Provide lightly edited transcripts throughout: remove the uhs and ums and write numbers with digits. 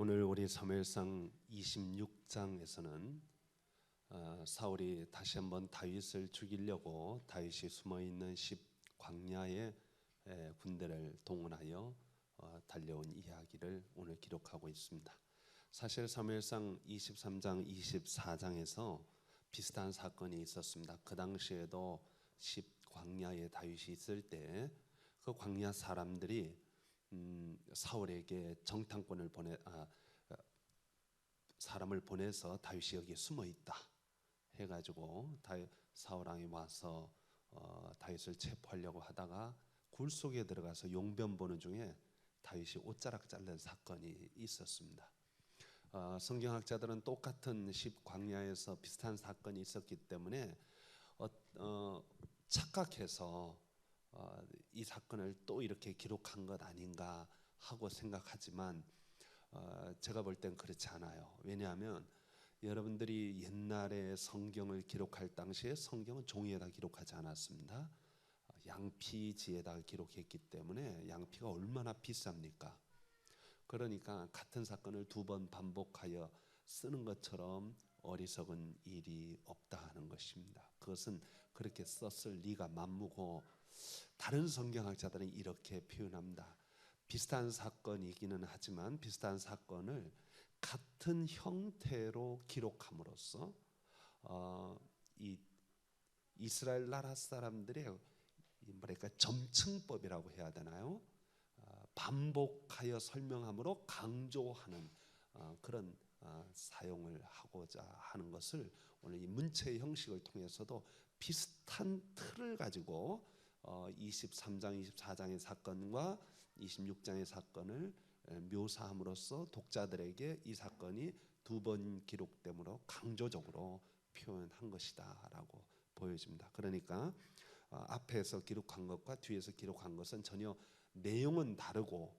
오늘 우리 사무엘상 26장에서는 사울이 다시 한번 다윗을 죽이려고 다윗이 숨어있는 광야에 군대를 동원하여 달려온 이야기를 오늘 기록하고 있습니다. 사실 사무엘상 23장, 24장에서 비슷한 사건이 있었습니다. 그 당시에도 광야에 다윗이 있을 때 그 광야 사람들이 사울에게 정탐꾼을 사람을 보내서 다윗이 여기에 숨어 있다 해가지고 사울 왕이 와서 다윗을 체포하려고 하다가 굴 속에 들어가서 용변 보는 중에 다윗이 옷자락 자른 사건이 있었습니다. 성경학자들은 똑같은 광야에서 비슷한 사건이 있었기 때문에 착각해서 이 사건을 또 이렇게 기록한 것 아닌가 하고 생각하지만 제가 볼 땐 그렇지 않아요. 왜냐하면 여러분들이 옛날에 성경을 기록할 당시에 성경은 종이에다 기록하지 않았습니다. 양피지에다 기록했기 때문에 양피가 얼마나 비쌉니까? 그러니까 같은 사건을 두 번 반복하여 쓰는 것처럼 어리석은 일이 없다 하는 것입니다. 그것은 그렇게 썼을 리가 만무고, 다른 성경학자들은 이렇게 표현합니다. 비슷한 사건이기는 하지만 비슷한 사건을 같은 형태로 기록함으로써 이 이스라엘 나라 사람들의 뭐랄까 점층법이라고 해야 되나요? 반복하여 설명함으로 강조하는 그런 사용을 하고자 하는 것을 오늘 이 문체의 형식을 통해서도 비슷한 틀을 가지고 23장, 24장의 사건과 26장의 사건을 묘사함으로써 독자들에게 이 사건이 두 번 기록됨으로 강조적으로 표현한 것이다라고 보여집니다. 그러니까 앞에서 기록한 것과 뒤에서 기록한 것은 전혀 내용은 다르고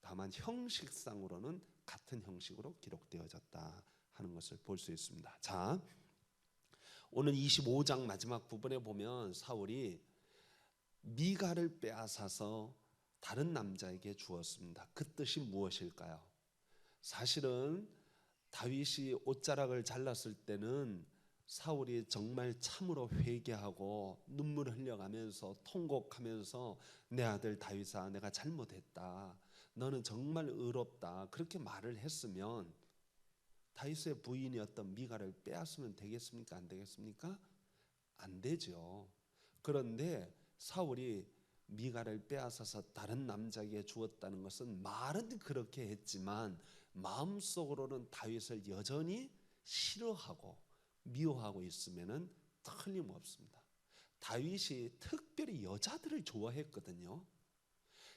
다만 형식상으로는 같은 형식으로 기록되어졌다 하는 것을 볼 수 있습니다. 자, 오늘 25장 마지막 부분에 보면 사울이 미갈을 빼앗아서 다른 남자에게 주었습니다. 그 뜻이 무엇일까요? 사실은 다윗이 옷자락을 잘랐을 때는 사울이 정말 참으로 회개하고 눈물을 흘려가면서 통곡하면서 내 아들 다윗아, 내가 잘못했다, 너는 정말 의롭다, 그렇게 말을 했으면 다윗의 부인이었던 미갈을 빼앗으면 되겠습니까? 안 되겠습니까? 안 되죠. 그런데 사울이 미갈을 빼앗아서 다른 남자에게 주었다는 것은 말은 그렇게 했지만 마음속으로는 다윗을 여전히 싫어하고 미워하고 있으면은 틀림없습니다. 다윗이 특별히 여자들을 좋아했거든요.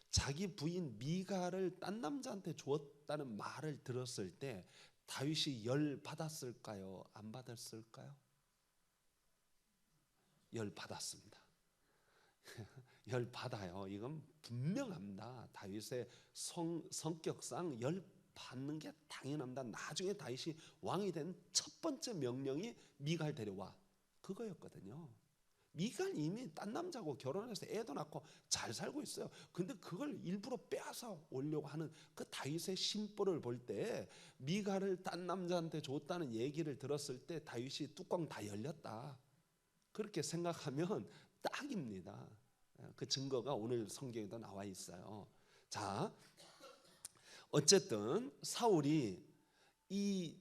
자기 부인 미갈을 딴 남자한테 주었다는 말을 들었을 때 다윗이 열 받았을까요? 안 받았을까요? 열 받았습니다. 열 받아요. 이건 분명합니다. 다윗의 성격상 열 받는 게 당연합니다. 나중에 다윗이 왕이 된 첫 번째 명령이 미갈 데려와, 그거였거든요. 미갈 이미 딴 남자하고 결혼해서 애도 낳고 잘 살고 있어요. 근데 그걸 일부러 빼앗아 오려고 하는 그 다윗의 심보를 볼 때 미갈을 딴 남자한테 줬다는 얘기를 들었을 때 다윗이 뚜껑 다 열렸다, 그렇게 생각하면 딱입니다. 그 증거가 오늘 성경에도 나와 있어요. 자, 어쨌든 사울이 이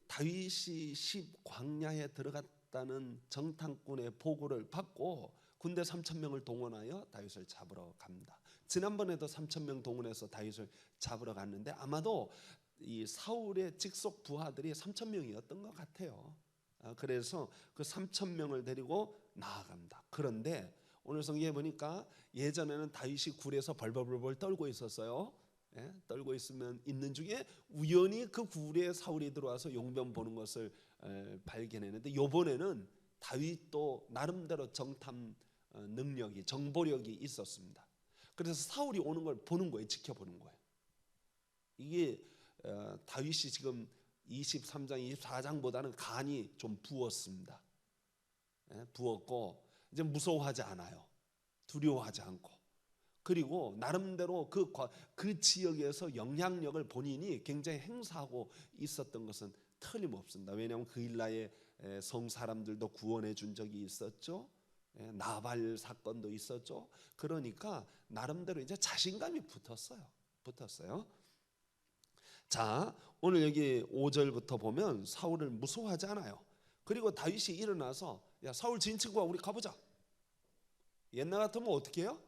다윗이 광야에 들어갔다는 정탐꾼의 보고를 받고 군대 3,000명을 동원하여 다윗을 잡으러 갑니다. 지난번에도 3,000명 동원해서 다윗을 잡으러 갔는데 아마도 이 사울의 직속 부하들이 3,000명이었던 것 같아요. 그래서 그 3,000명을 데리고 나아갑니다. 그런데 오늘 성경에 보니까 예전에는 다윗이 굴에서 벌벌벌 떨고 있었어요. 떨고 있는 중에 우연히 그 굴에 사울이 들어와서 용변 보는 것을 발견했는데, 이번에는 다윗도 나름대로 정탐 능력이, 정보력이 있었습니다. 그래서 사울이 오는 걸 보는 거예요. 지켜보는 거예요. 이게 다윗이 지금 23장, 24장보다는 간이 좀 부었습니다. 부었고 이제 무서워하지 않아요. 두려워하지 않고. 그리고 나름대로 그 지역에서 영향력을 본인이 굉장히 행사하고 있었던 것은 틀림없습니다. 왜냐하면 그 일라의 성 사람들도 구원해 준 적이 있었죠. 나발 사건도 있었죠. 그러니까 나름대로 이제 자신감이 붙었어요. 자, 오늘 여기 5절부터 보면 사울을 무서워하지 않아요. 그리고 다윗이 일어나서 야, 사울 진친구야, 우리 가보자. 옛날 같으면 어떻게 해요?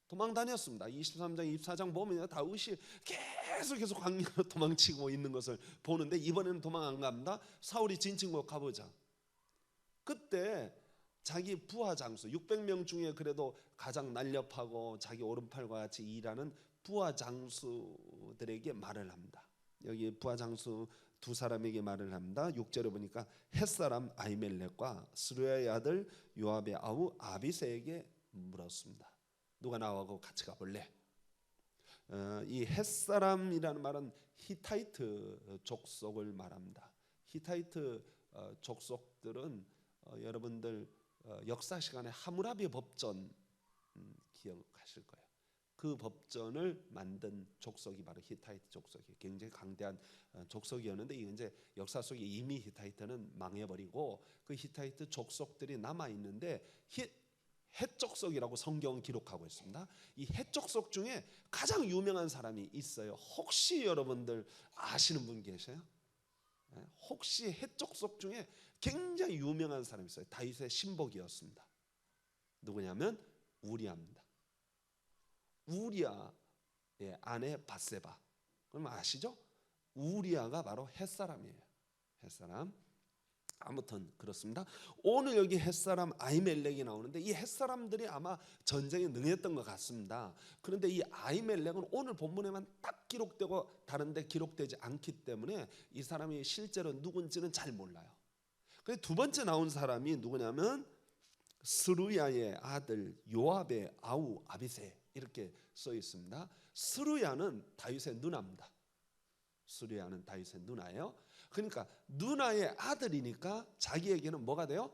도망 다녔습니다. 23장 24장 보면 다윗이 계속 광야로 도망치고 있는 것을 보는데 이번에는 도망 안 갑니다. 사울이 진친구 가보자. 그때 자기 부하 장수 600명 중에 그래도 가장 날렵하고 자기 오른팔과 같이 일하는 부하 장수들에게 말을 합니다. 여기 부하 장수 두 사람에게 말을 합니다. 6절에 보니까 햇사람 아히멜렉과 스루야의 아들 요압의 아우 아비새에게 물었습니다. 누가 나하고 같이 가볼래? 이 햇사람이라는 말은 히타이트 족속을 말합니다. 히타이트 족속들은 여러분들 역사 시간에 하무라비 법전 기억하실 거예요. 그 법전을 만든 족속이 바로 히타이트 족속이 굉장히 강대한 족속이었는데 이제 역사 속에 이미 히타이트는 망해버리고 그 히타이트 족속들이 남아 있는데 헷족속이라고 성경은 기록하고 있습니다. 이 헷족속 중에 가장 유명한 사람이 있어요. 혹시 여러분들 아시는 분 계세요? 혹시 헷족속 중에 굉장히 유명한 사람이 있어요. 다윗의 신복이었습니다. 누구냐면 우리아입니다. 우리아의 아내 밧세바. 그럼 아시죠? 우리아가 바로 헷사람이에요. 헷사람. 아무튼 그렇습니다. 오늘 여기 헷사람 아히멜렉이 나오는데 이 헷사람들이 아마 전쟁에 능했던 것 같습니다. 그런데 이 아히멜렉은 오늘 본문에만 딱 기록되고 다른데 기록되지 않기 때문에 이 사람이 실제로 누군지는 잘 몰라요. 그래서 두 번째 나온 사람이 누구냐면 스루야의 아들 요압의 아우 아비새 이렇게 써 있습니다. 스루야는 다윗의 누나입니다. 스루야는 다윗의 누나예요. 그러니까 누나의 아들이니까 자기에게는 뭐가 돼요?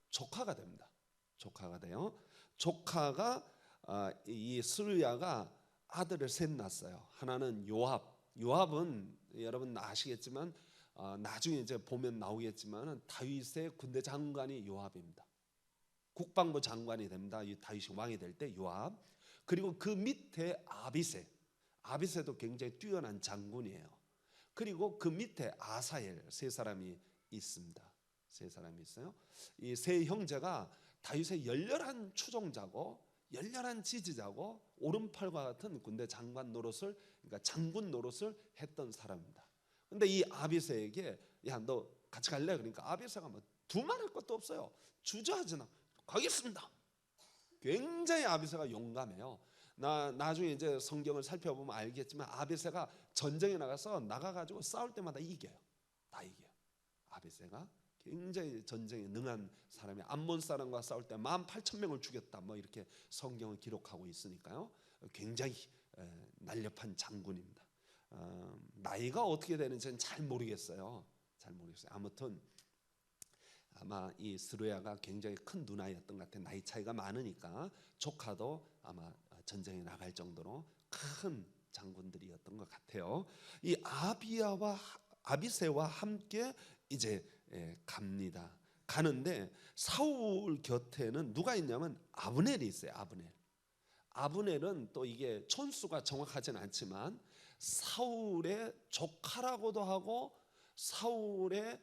조카가 됩니다. 조카가 돼요. 조카가 이 스루야가 아들을 셋 낳았어요. 하나는 요압. 요압은 여러분 아시겠지만 나중에 이제 보면 나오겠지만 다윗의 군대 장관이 요압입니다. 국방부 장관이 됩니다. 이 다윗이 왕이 될 때 요압. 그리고 그 밑에 아비새. 아비새도 굉장히 뛰어난 장군이에요. 그리고 그 밑에 아사엘 세 사람이 있습니다. 세 사람이 있어요. 이 세 형제가 다윗의 열렬한 추종자고 열렬한 지지자고 오른팔과 같은 군대 장관 노릇을 그러니까 장군 노릇을 했던 사람입니다. 근데 이 아비새에게 야, 너 같이 갈래? 그러니까 아비새가 뭐 두말할 것도 없어요. 주저하지 나. 가겠습니다. 굉장히 아비새가 용감해요. 나중에 이제 성경을 살펴보면 알겠지만 아비새가 전쟁에 나가가지고 싸울 때마다 이겨요. 다 이겨요. 아비새가 굉장히 전쟁에 능한 사람이 암몬 사람과 싸울 때 18,000명을 죽였다. 뭐 이렇게 성경을 기록하고 있으니까요. 굉장히 날렵한 장군입니다. 나이가 어떻게 되는지는 잘 모르겠어요. 아무튼 아마 이 스루야가 굉장히 큰 누나였던 것 같아요. 나이 차이가 많으니까 조카도 아마 전쟁에 나갈 정도로 큰 장군들이었던 것 같아요. 이 아비새와 함께 이제 갑니다. 가는데 사울 곁에는 누가 있냐면 아브넬이 있어요. 아브넬은 또 이게 촌수가 정확하진 않지만 사울의 조카라고도 하고 사울의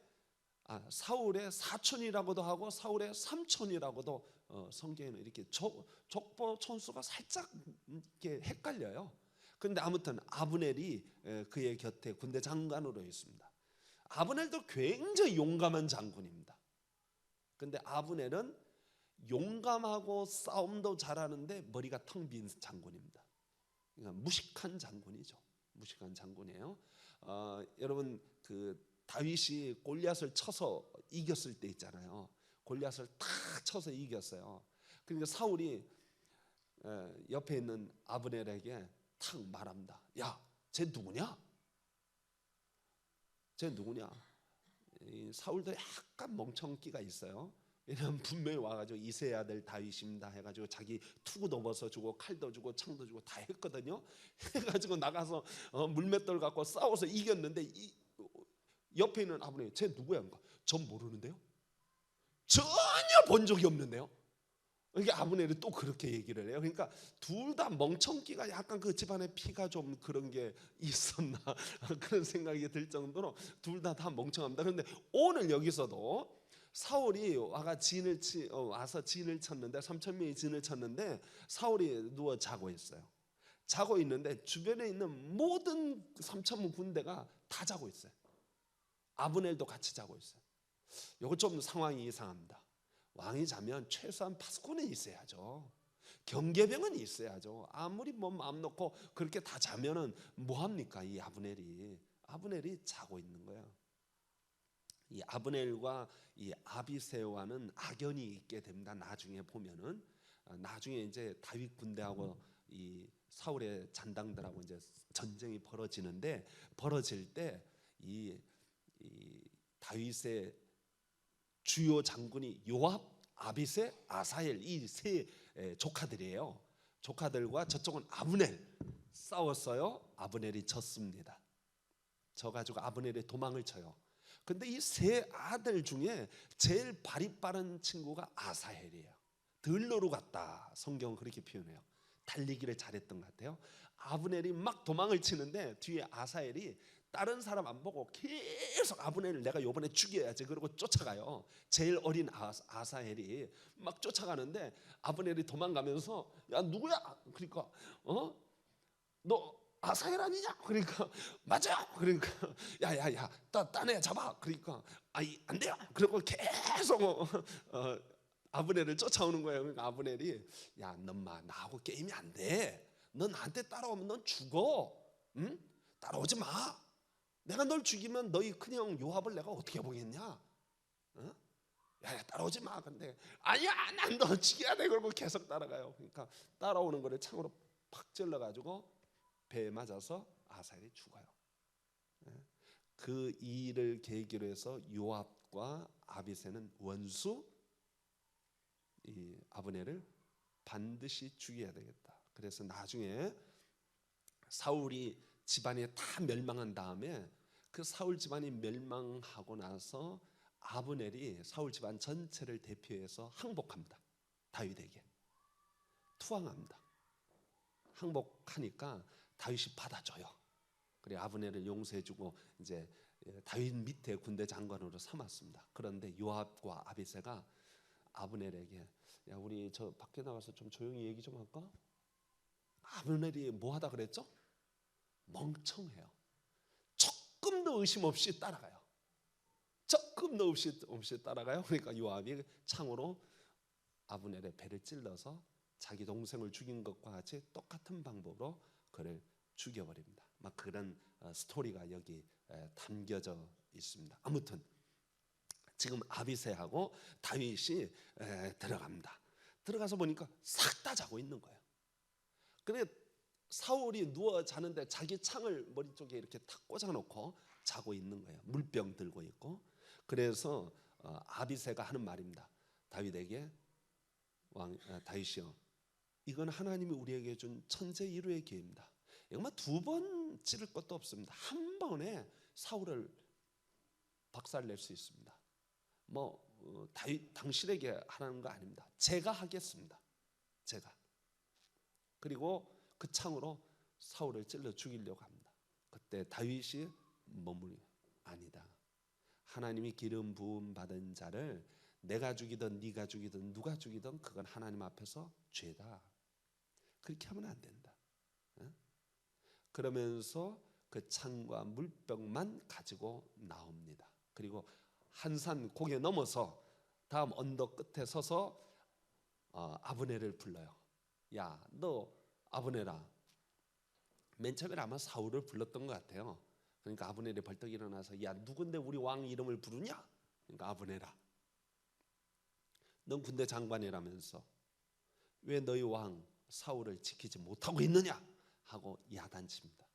사촌이라고도 하고 사울의 삼촌이라고도 성경에는 이렇게 족보 촌수가 살짝 이렇게 헷갈려요. 그런데 아무튼 아브넬이 그의 곁에 군대 장관으로 있습니다. 아브넬도 굉장히 용감한 장군입니다. 그런데 아브넬은 용감하고 싸움도 잘하는데 머리가 텅 빈 장군입니다. 그러니까 무식한 장군이죠. 무식한 장군이에요. 여러분 그 다윗이 골리앗을 쳐서 이겼을 때 있잖아요. 골리앗을 탁 쳐서 이겼어요. 그러니까 사울이 옆에 있는 아브넬에게 탁 말합니다. 야, 쟤 누구냐? 쟤 누구냐? 사울도 약간 멍청기가 있어요. 왜냐하면 분명히 와가지고 이새의 아들 다윗입니다 해가지고 자기 투구도 벗어주고 칼도 주고 창도 주고 다 했거든요. 해가지고 나가서 물맷돌 갖고 싸워서 이겼는데 옆에 있는 아브넬이 쟤 누구야? 전 모르는데요. 전혀 본 적이 없는데요. 이게 아브넬이 또 그렇게 얘기를 해요. 그러니까 둘 다 멍청기가 약간 그 집안에 피가 좀 그런 게 있었나 그런 생각이 들 정도로 둘 다 멍청합니다. 그런데 오늘 여기서도 사울이 와서 진을 쳤는데 3천 명이 진을 쳤는데 사울이 누워 자고 있어요. 자고 있는데 주변에 있는 모든 3천 명 군대가 다 자고 있어요. 아브넬도 같이 자고 있어요. 이거 좀 상황이 이상합니다. 왕이 자면 최소한 파수꾼은 있어야죠. 경계병은 있어야죠. 아무리 뭐 마음 놓고 그렇게 다 자면은 뭐 합니까? 이 아브넬이 자고 있는 거예요. 이 아브넬과 이 아비새와는 악연이 있게 됩니다. 나중에 보면은 나중에 이제 다윗 군대하고 이 사울의 잔당들하고 이제 전쟁이 벌어질 때 이 다윗의 주요 장군이 요압, 아비새, 아사엘 이 세 조카들이에요. 조카들과 저쪽은 아브넬 싸웠어요. 아브넬이 졌습니다. 져가지고 아브넬이 도망을 쳐요. 근데 이 세 아들 중에 제일 발이 빠른 친구가 아사헬이에요. 들러로 갔다. 성경은 그렇게 표현해요. 달리기를 잘했던 것 같아요. 아브넬이 막 도망을 치는데 뒤에 아사헬이 다른 사람 안 보고 계속 아브넬을 내가 요번에 죽여야지 그러고 쫓아가요. 제일 어린 아사헬이 막 쫓아가는데 아브넬이 도망가면서 야 누구야? 그러니까 너 아사헬 아니냐? 그러니까 맞아. 그러니까 야야야 딴애 잡아. 그러니까 안 돼요. 그리고 계속 아브넬을 쫓아오는 거예요. 그러니까 아브넬이 야 넌마 나하고 게임이 안 돼. 너 나한테 따라오면 넌 죽어. 응? 따라오지 마. 내가 널 죽이면 너희 큰형 요압을 내가 어떻게 보겠냐? 야 따라오지 마. 근데 아니야 난 너 죽여야 돼. 그러고 계속 따라가요. 그러니까 따라오는 거를 창으로 팍 찔러가지고 배에 맞아서 아사엘이 죽어요. 그 일을 계기로 해서 요압과 아비새는 원수 이 아브넬을 반드시 죽여야 되겠다. 그래서 나중에 사울이 집안이 다 멸망한 다음에 그 사울 집안이 멸망하고 나서 아브넬이 사울 집안 전체를 대표해서 항복합니다. 다윗에게 투항합니다. 항복하니까 다윗이 받아줘요. 그래 아브넬을 용서해주고 이제 다윗 밑에 군대 장관으로 삼았습니다. 그런데 요압과 아비새가 아브넬에게 야 우리 저 밖에 나가서 좀 조용히 얘기 좀 할까? 아브넬이 뭐 하다 그랬죠? 멍청해요. 조금도 의심 없이 따라가요. 조금도 없이 따라가요. 그러니까 요압이 창으로 아브넬의 배를 찔러서 자기 동생을 죽인 것과 같이 똑같은 방법으로 그를 죽여버립니다. 막 그런 스토리가 여기 담겨져 있습니다. 아무튼 지금 아비새하고 다윗이 들어갑니다. 들어가서 보니까 싹 다 자고 있는 거예요. 근데 사울이 누워 자는데 자기 창을 머리 쪽에 이렇게 탁 꽂아놓고 자고 있는 거예요. 물병 들고 있고. 그래서 아비새가 하는 말입니다. 다윗에게 다윗이여, 이건 하나님이 우리에게 준 천재 일후의 기회입니다. 이거 두 번 찌를 것도 없습니다. 한 번에 사울을 박살낼 수 있습니다. 다윗 당신에게 하라는 거 아닙니다. 제가 하겠습니다. 제가. 그리고 그 창으로 사울을 찔러 죽이려고 합니다. 그때 다윗이 아니다. 하나님이 기름 부음 받은 자를 내가 죽이든 네가 죽이든 누가 죽이든 그건 하나님 앞에서 죄다. 그렇게 하면 안 된다. 그러면서 그 창과 물병만 가지고 나옵니다. 그리고 한산 고개 넘어서 다음 언덕 끝에 서서 아브넬을 불러요. 야, 너 아브넬아. 맨 처음에 아마 사울을 불렀던 것 같아요. 그러니까 아브넬이 벌떡 일어나서 야, 누군데 우리 왕 이름을 부르냐? 그러니까 아브넬아, 넌 군대 장관이라면서 왜 너희 왕 사울을 지키지 못하고 있느냐? 하고 야단칩니다.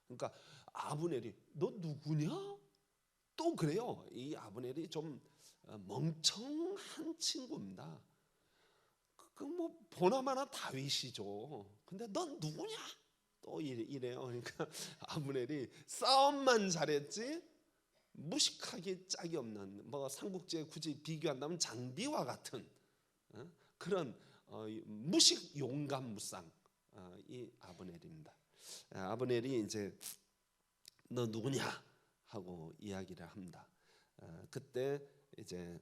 그러니까 아브넬이 너 누구냐? 또 그래요. 이 아브넬이 좀 멍청한 친구입니다. 그 뭐 보나마나 다윗이죠. 근데 넌 누구냐? 또 이래요. 그러니까 아브넬이 싸움만 잘했지 무식하기 짝이 없는, 뭐 삼국지에 굳이 비교한다면 장비와 같은 그런 무식 용감 무쌍 이 아브넬입니다. 아브넬이 이제 너 누구냐 하고 이야기를 합니다. 그때 이제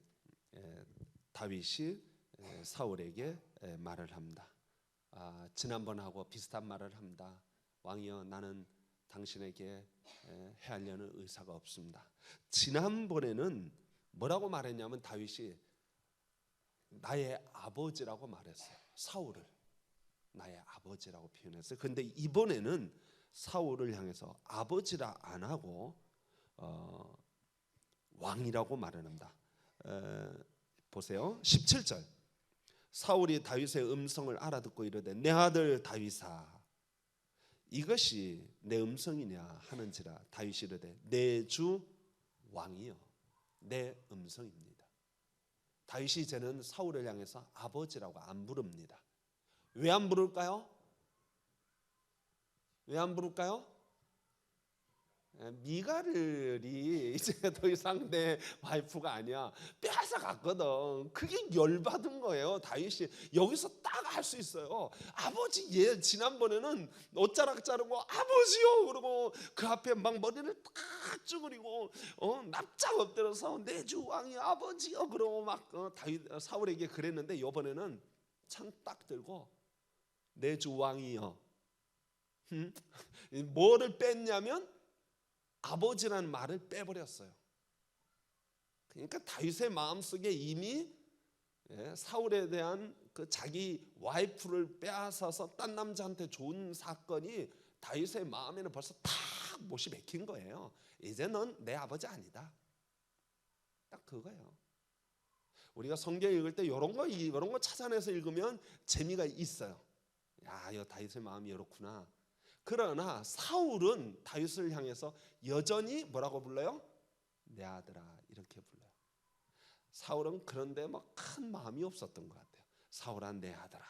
다윗이 사울에게 말을 합니다. 지난번하고 비슷한 말을 합니다. 왕이여, 나는 당신에게 해하려는 의사가 없습니다. 지난번에는 뭐라고 말했냐면 다윗이 나의 아버지라고 말했어요. 사울을 나의 아버지라고 표현했어요. 그런데 이번에는 사울을 향해서 아버지라 안 하고 왕이라고 말합니다. 보세요. 17절. 사울이 다윗의 음성을 알아듣고 이르되 내 아들 다윗아, 이것이 내 음성이냐 하는지라. 다윗이 이르되 내 주 왕이여, 내 음성입니다. 다윗이 이제는 사울을 향해서 아버지라고 안 부릅니다. 왜 안 부를까요? 왜 안 부를까요? 미갈이 이제 더 이상 내 와이프가 아니야, 빼앗아 갔거든. 그게 열받은 거예요. 다윗이 여기서 딱 할 수 있어요. 아버지, 얘 지난번에는 옷자락 자르고 아버지요 그러고 그 앞에 막 머리를 딱 쭈그리고 납작 엎드려서 내 주 왕이 아버지요 그러고 막 다윗 사울에게 그랬는데, 이번에는 창 딱 들고 내 주 왕이요. 뭐를 뺐냐면 아버지라는 말을 빼버렸어요. 그러니까 다윗의 마음속에 이미 사울에 대한 그 자기 와이프를 빼앗아서 딴 남자한테 준 사건이 다윗의 마음에는 벌써 탁 못이 박힌 거예요. 이제 넌 내 아버지 아니다. 딱 그거예요. 우리가 성경 읽을 때 이런 거 찾아내서 읽으면 재미가 있어요. 야, 이 다윗의 마음이 이렇구나. 그러나 사울은 다윗을 향해서 여전히 뭐라고 불러요? 내 아들아 이렇게 불러요. 사울은 그런데 뭐 큰 마음이 없었던 것 같아요. 사울아 내 아들아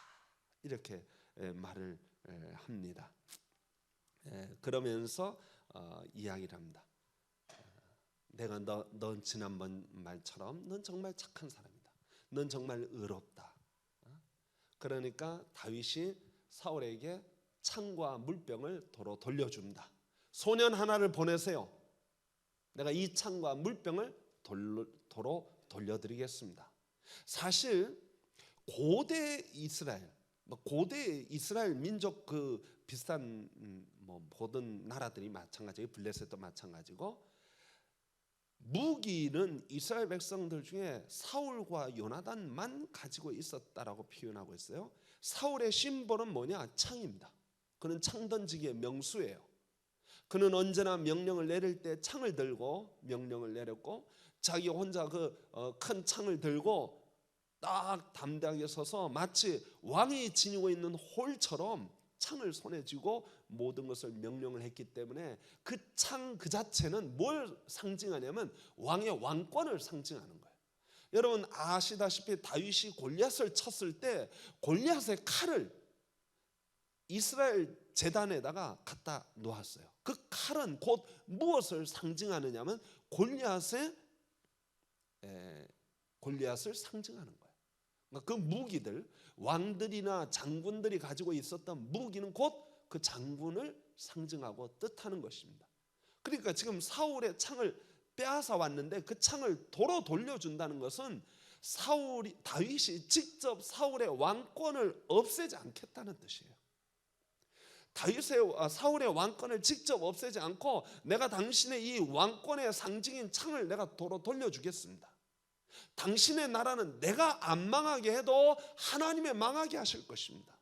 이렇게 말을 합니다. 그러면서 이야기를 합니다. 내가 넌 지난번 말처럼 넌 정말 착한 사람이다. 넌 정말 의롭다. 그러니까 다윗이 사울에게 창과 물병을 도로 돌려줍니다. 소년 하나를 보내세요. 내가 이 창과 물병을 도로 돌려드리겠습니다. 사실 고대 이스라엘 민족 그 비슷한 뭐 모든 나라들이 마찬가지고 블레셋도 마찬가지고, 무기는 이스라엘 백성들 중에 사울과 요나단만 가지고 있었다라고 표현하고 있어요. 사울의 심볼은 뭐냐? 창입니다. 그는 창 던지기의 명수예요. 그는 언제나 명령을 내릴 때 창을 들고 명령을 내렸고, 자기 혼자 그 큰 창을 들고 딱 담대하게 서서 마치 왕이 지니고 있는 홀처럼 창을 손에 쥐고 모든 것을 명령을 했기 때문에 그 창 그 자체는 뭘 상징하냐면 왕의 왕권을 상징하는 거예요. 여러분 아시다시피 다윗이 골리앗을 쳤을 때 골리앗의 칼을 이스라엘 제단에다가 갖다 놓았어요. 그 칼은 곧 무엇을 상징하느냐면 골리앗을 상징하는 거예요. 그러니까 그 무기들, 왕들이나 장군들이 가지고 있었던 무기는 곧 그 장군을 상징하고 뜻하는 것입니다. 그러니까 지금 사울의 창을 빼앗아 왔는데 그 창을 도로 돌려준다는 것은 다윗이 직접 사울의 왕권을 없애지 않겠다는 뜻이에요. 사울의 왕권을 직접 없애지 않고 내가 당신의 이 왕권의 상징인 창을 내가 도로 돌려주겠습니다. 당신의 나라는 내가 안 망하게 해도 하나님의 망하게 하실 것입니다.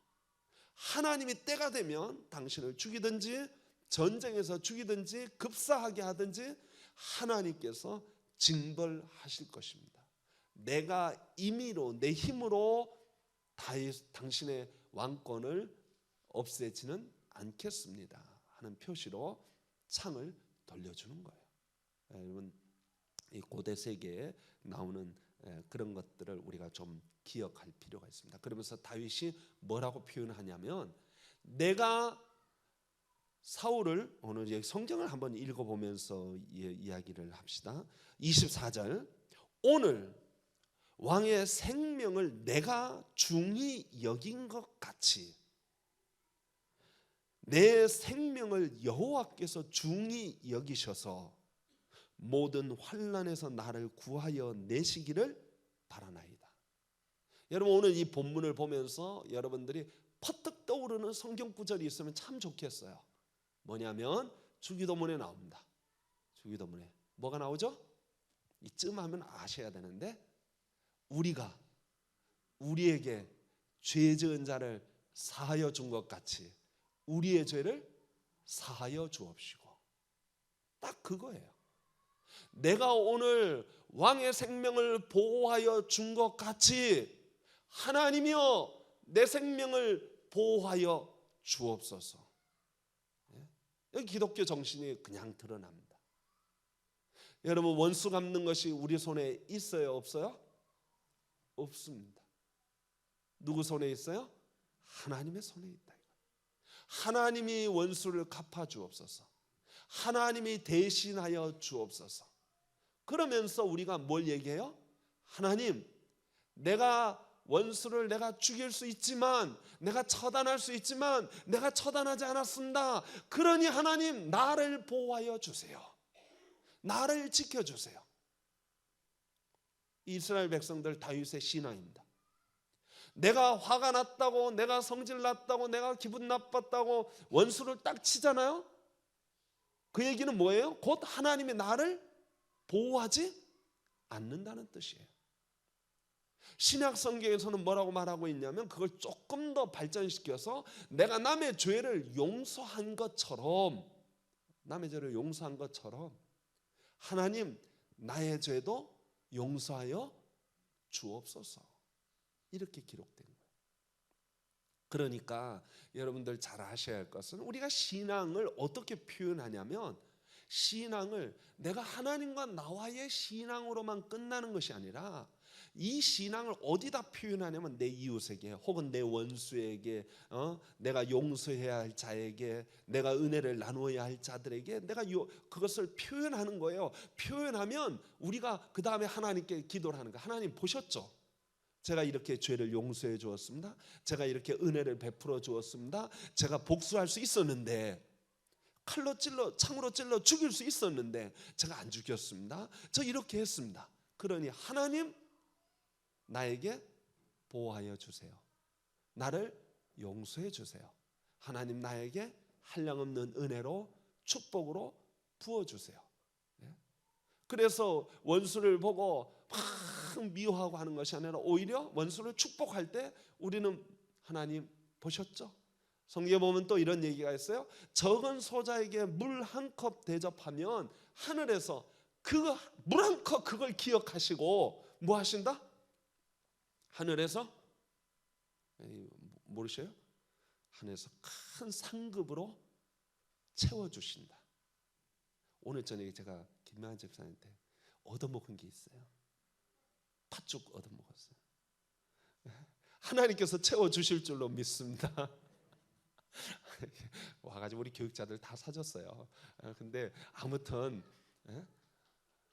하나님이 때가 되면 당신을 죽이든지 전쟁에서 죽이든지 급사하게 하든지 하나님께서 징벌하실 것입니다. 내가 임의로 내 힘으로 당신의 왕권을 없애지는 않겠습니다 하는 표시로 창을 돌려주는 거예요. 여러분 이 고대 세계에 나오는 그런 것들을 우리가 좀 기억할 필요가 있습니다. 그러면서 다윗이 뭐라고 표현하냐면, 내가 사울을, 오늘 이제 성경을 한번 읽어보면서 이야기를 합시다. 24절, 오늘 왕의 생명을 내가 중히 여긴 것 같이 내 생명을 여호와께서 중히 여기셔서 모든 환난에서 나를 구하여 내시기를 바라나이다. 여러분, 오늘 이 본문을 보면서 여러분들이 퍼뜩 떠오르는 성경 구절이 있으면 참 좋겠어요. 뭐냐면 주기도문에 나옵니다. 주기도문에 뭐가 나오죠? 이쯤 하면 아셔야 되는데, 우리가 우리에게 죄 지은 자를 사하여 준 것 같이 우리의 죄를 사하여 주옵시고. 딱 그거예요. 내가 오늘 왕의 생명을 보호하여 준 것 같이 하나님이여 내 생명을 보호하여 주옵소서. 여기 기독교 정신이 그냥 드러납니다. 여러분, 원수 갚는 것이 우리 손에 있어요, 없어요? 없습니다. 누구 손에 있어요? 하나님의 손에 있다. 하나님이 원수를 갚아 주옵소서. 하나님이 대신하여 주옵소서. 그러면서 우리가 뭘 얘기해요? 하나님, 내가 원수를 내가 죽일 수 있지만, 내가 처단할 수 있지만 내가 처단하지 않았습니다. 그러니 하나님, 나를 보호하여 주세요. 나를 지켜주세요. 이스라엘 백성들 다윗의 신앙입니다. 내가 화가 났다고, 내가 성질 났다고, 내가 기분 나빴다고 원수를 딱 치잖아요. 그 얘기는 뭐예요? 곧 하나님이 나를 보호하지 않는다는 뜻이에요. 신약 성경에서는 뭐라고 말하고 있냐면, 그걸 조금 더 발전시켜서 내가 남의 죄를 용서한 것처럼, 남의 죄를 용서한 것처럼 하나님, 나의 죄도 용서하여 주옵소서. 이렇게 기록된 거예요. 그러니까 여러분들 잘 아셔야 할 것은, 우리가 신앙을 어떻게 표현하냐면, 신앙을 내가 하나님과 나와의 신앙으로만 끝나는 것이 아니라, 이 신앙을 어디다 표현하냐면 내 이웃에게, 혹은 내 원수에게, 내가 용서해야 할 자에게, 내가 은혜를 나누어야 할 자들에게 내가 그것을 표현하는 거예요. 표현하면 우리가 그 다음에 하나님께 기도를 하는 거예요. 하나님 보셨죠? 제가 이렇게 죄를 용서해 주었습니다. 제가 이렇게 은혜를 베풀어 주었습니다. 제가 복수할 수 있었는데, 칼로 찔러, 창으로 찔러 죽일 수 있었는데 제가 안 죽였습니다. 저 이렇게 했습니다. 그러니 하나님, 나에게 보호하여 주세요. 나를 용서해 주세요. 하나님, 나에게 한량없는 은혜로, 축복으로 부어주세요. 그래서 원수를 보고 막 미워하고 하는 것이 아니라, 오히려 원수를 축복할 때 우리는 하나님 보셨죠? 성경에 보면 또 이런 얘기가 있어요. 적은 소자에게 물 한 컵 대접하면 하늘에서 그 물 한 컵 그걸 기억하시고 뭐 하신다? 하늘에서, 모르셔요? 하늘에서 큰 상급으로 채워주신다. 오늘 저녁에 제가 김명한 집사님한테 얻어먹은 게 있어요. 팥죽 얻어먹었어요. 하나님께서 채워주실 줄로 믿습니다. 와가지고 우리 교육자들 다 사줬어요. 근데 아무튼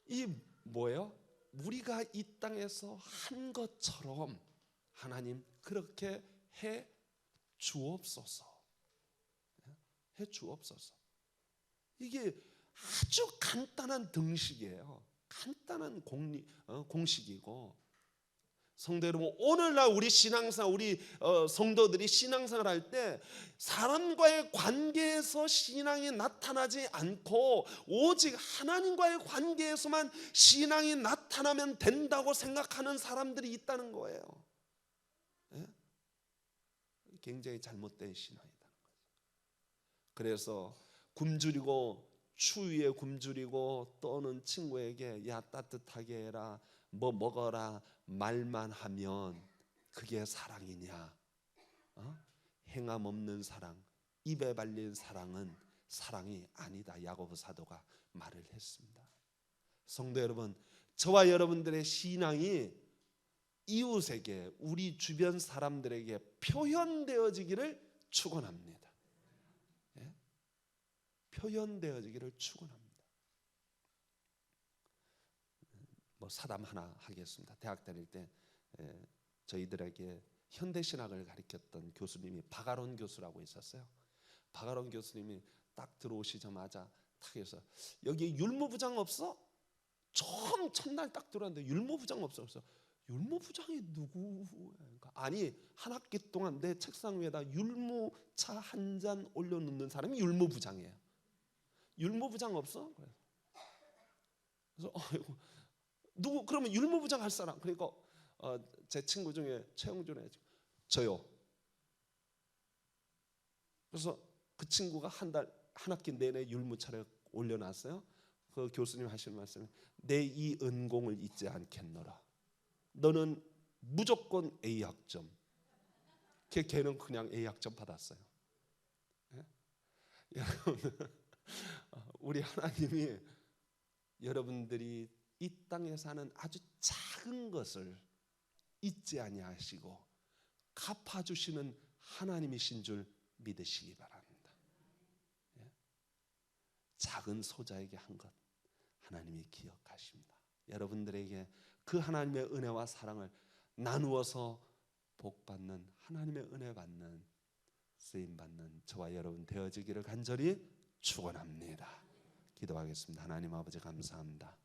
이 뭐예요? 우리가 이 땅에서 한 것처럼 하나님 그렇게 해 주옵소서. 해 주옵소서. 이게 아주 간단한 등식이에요. 간단한 공식이고, 성도 여러분, 오늘날 우리 신앙생활, 우리 성도들이 신앙생활 할 때 사람과의 관계에서 신앙이 나타나지 않고 오직 하나님과의 관계에서만 신앙이 나타나면 된다고 생각하는 사람들이 있다는 거예요. 네? 굉장히 잘못된 신앙이라는 거죠. 그래서 굶주리고, 추위에 굶주리고 떠는 친구에게 야 따뜻하게 해라, 뭐 먹어라 말만 하면 그게 사랑이냐? 행함 없는 사랑, 입에 발린 사랑은 사랑이 아니다. 야고보 사도가 말을 했습니다. 성도 여러분, 저와 여러분들의 신앙이 이웃에게, 우리 주변 사람들에게 표현되어지기를 축원합니다. 예? 표현되어지기를 축원합니다. 뭐 사담 하나 하겠습니다. 대학 다닐 때 저희들에게 현대신학을 가르쳤던 교수님이 박아론 교수라고 있었어요. 박아론 교수님이 딱 들어오시자마자 딱 해서 여기 율무부장 없어? 처음 첫날 딱 들어왔는데 율무부장 없어. 그래서 율무부장이 누구? 그러니까 아니, 한 학기 동안 내 책상 위에다 율무차 한 잔 올려놓는 사람이 율무부장이에요. 율무부장 없어? 그래서 누구? 그러면 율무부장 할 사람? 그러니까 제 친구 중에 최영준에 저요. 그래서 그 친구가 한 학기 내내 율무차를 올려놨어요. 그 교수님 하시는 말씀이 내 이 은공을 잊지 않겠노라. 너는 무조건 A 학점. 걔는 그냥 A 학점 받았어요. 예? 여러분, 우리 하나님이 여러분들이 이 땅에 사는 아주 작은 것을 잊지 아니하시고 갚아주시는 하나님이신 줄 믿으시기 바랍니다. 예? 작은 소자에게 한 것 하나님이 기억하십니다. 여러분들에게 그 하나님의 은혜와 사랑을 나누어서 복받는, 하나님의 은혜 받는, 쓰임 받는 저와 여러분 되어지기를 간절히 축원합니다. 기도하겠습니다. 하나님 아버지 감사합니다.